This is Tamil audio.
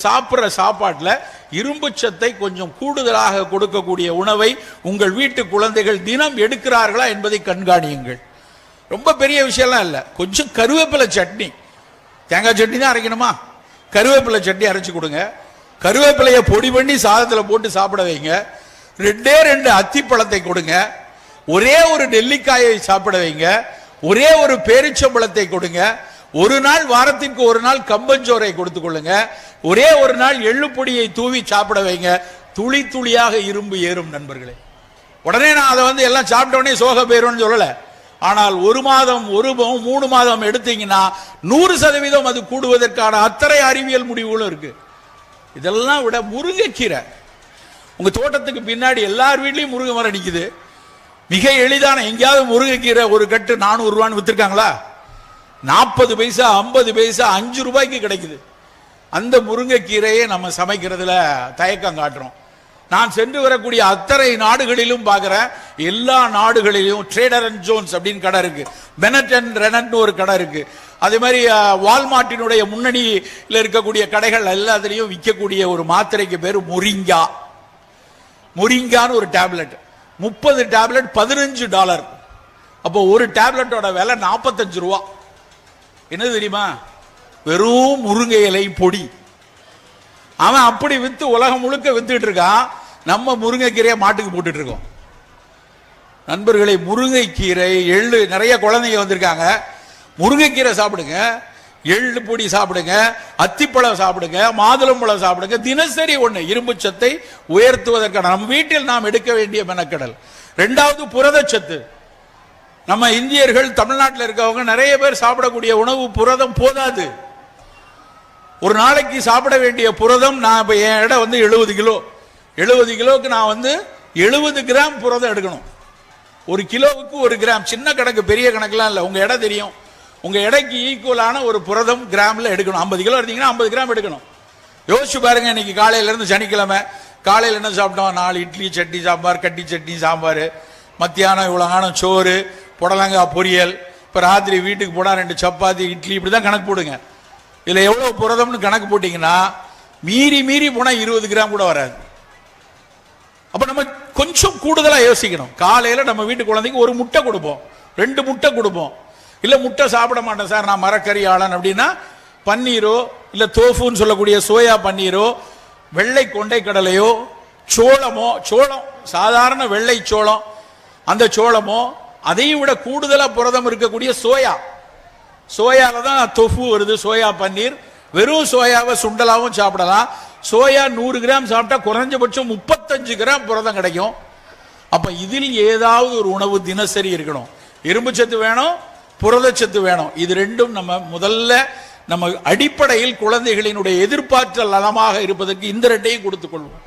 சாப்பிட்ற சாப்பாட்டில் இரும்பு சத்தை கொஞ்சம் கூடுதலாக கொடுக்கக்கூடிய உணவை உங்கள் வீட்டு குழந்தைகள் தினம் எடுக்கிறார்களா என்பதை கண்காணியுங்கள். ரொம்ப பெரிய விஷயம்லாம் இல்லை. கொஞ்சம் கருவேப்பிலை சட்னி, தேங்காய் சட்னி தான் அரைக்கணுமா, கருவேப்பிலை சட்னி அரைச்சி கொடுங்க. கருவேப்பிலையை பொடி பண்ணி சாதத்தில் போட்டு சாப்பிட வைங்க. 2 அத்திப்பழத்தை கொடுங்க. ஒரே ஒரு நெல்லிக்காயை சாப்பிட வைங்க. ஒரே ஒரு பேரிச்சம்பழத்தை கொடுங்க. ஒரு நாள் வாரத்திற்கு ஒரு நாள் கம்பஞ்சோரை கொடுத்துக் கொள்ளுங்க. ஒரே ஒரு நாள் எள்ளுப்பொடியை தூவி சாப்பிட வைங்க. துளி துளியாக இரும்பு ஏறும் நண்பர்களே. உடனே நான் அதை எல்லாம் சாப்பிட்ட உடனே சோக போயிரும் சொல்லல. ஆனால் 1 மாதம் 3 மாதம் எடுத்தீங்கன்னா 100% அது கூடுவதற்கான அத்தனை அறிவியல் முடிவுகளும் இருக்கு. இதெல்லாம் விட முருங்கைக்கீரை, உங்க தோட்டத்துக்கு பின்னாடி எல்லார் வீட்லயும் முருங்கை மரம் நிக்குது. மிக எளிதான, எங்கேயாவது முருங்கைக்கீரை ஒரு கட்டு 400 ரூபான்னு வித்துருக்காங்களா? 40 பைசா 50 பைசா 5 ரூபாய்க்கு கிடைக்குது. அந்த முருங்கைக்கீரையை நம்ம சமைக்கிறதுல தயக்கம் காட்டுறோம். நான் சென்று வரக்கூடிய அத்தனை நாடுகளிலும் பார்க்கிறேன், எல்லா நாடுகளிலும் ட்ரேடர் அண்ட் ஜோன்ஸ் அப்படின்னு கடை இருக்கு, பெனட் அண்ட் ரெனட் ஒரு கடை இருக்கு. அதே மாதிரி வால்மார்ட்டினுடைய முன்னணியில் இருக்கக்கூடிய கடைகள் எல்லாத்திலையும் விற்கக்கூடிய ஒரு மாத்திரைக்கு பேர் முரிங்கா. முரிங்கான்னு ஒரு டேப்லெட், 30 டேப்லெட் $15. அப்போ ஒரு டேப்லெட்டோட விலை 45 ரூபா. என்ன தெரியுமா? வெறும் முருங்கை இலை பொடி. அவன் அப்படி வித்து உலகம் முழுக்க வித்துட்டு இருக்கான். நம்ம முருங்கைக்கீரையை மாட்டுக்கு போட்டுட்டு இருக்கோம். நண்பர்களை, முருங்கைக்கீரை, எள்ளு, நிறைய குழந்தைங்க வந்திருக்காங்க. முருங்கைக்கீரை சாப்பிடுங்க, எள்ளு பொடி சாப்பிடுங்க, அத்திப்பழம் சாப்பிடுங்க, மாதுளம்பழம் சாப்பிடுங்க. தினசரி ஒண்ணு இரும்பு சத்தை உயர்த்துவதற்கான நம் வீட்டில் நாம் எடுக்க வேண்டிய மெனக்கடல். 2வது புரதச்சத்து. நம்ம இந்தியர்கள், தமிழ்நாட்டில் இருக்கவங்க நிறைய பேர் சாப்பிடக்கூடிய உணவு புரதம் போதாது. ஒரு நாளைக்கு சாப்பிட வேண்டிய புரதம், நான் இப்ப என் எடை 70 கிலோ. 70 கிலோவுக்கு நான் 70 கிராம் புரதம் எடுக்கணும். 1 கிலோவுக்கு 1 கிராம். சின்ன கணக்கு, பெரிய கணக்குலாம் இல்லை. உங்க எடை தெரியும், உங்க எடைக்கு ஈக்குவலான ஒரு புரதம் கிராம்ல எடுக்கணும். 50 கிலோ எடுத்தீங்கன்னா 50 கிராம் எடுக்கணும். யோசிச்சு பாருங்க. இன்னைக்கு காலையில இருந்து சனிக்கிழமை காலையில் என்ன சாப்பிட்டோம்? 4 இட்லி, சட்னி சாம்பார், கட்டி சட்னி சாம்பார். மத்தியானம் இவ்வளோ சோறு, புடலங்காய் பொரியல். இப்போ ராத்திரி வீட்டுக்கு போனால் 2 சப்பாத்தி, இட்லி, இப்படி தான் கணக்கு போடுங்க. இதில் எவ்வளோ புரதம்னு கணக்கு போட்டிங்கன்னா மீறி போனால் 20 கிராம் கூட வராது. அப்போ நம்ம கொஞ்சம் கூடுதலாக யோசிக்கணும். காலையில் நம்ம வீட்டு குழந்தைக்கு 1 முட்டை கொடுப்போம், 2 முட்டை கொடுப்போம். இல்லை முட்டை சாப்பிட மாட்டேன் சார், நான் மரக்கறி ஆளன் அப்படின்னா பன்னீரோ, இல்லை தோஃபுன்னு சொல்லக்கூடிய சோயா பன்னீரோ, வெள்ளை கொண்டை கடலையோ, சோளமோ, சோளம் சாதாரண வெள்ளை சோளம், அந்த சோளமோ, அதையும் விட கூடுதலா புரதம் இருக்கக்கூடிய சோயால தான் தொஃபு வருது, சோயா பன்னீர். வெறும் சோயாவை சுண்டலாவும் சாப்பிடலாம். சோயா 100 கிராம் சாப்பிட்டா குறைஞ்சபட்சம் 35 கிராம் புரதம் கிடைக்கும். அப்ப இதில் ஏதாவது ஒரு உணவு தினசரி இருக்கணும். இரும்பு சத்து வேணும், புரதச்சத்து வேணும். இது 2ம் நம்ம முதல்ல நம்ம அடிப்படையில் குழந்தைகளினுடைய எதிர்பார்த்தல் நலமாக இருப்பதற்கு இந்த 2ஐயும் கொடுத்துக் கொள்வோம்.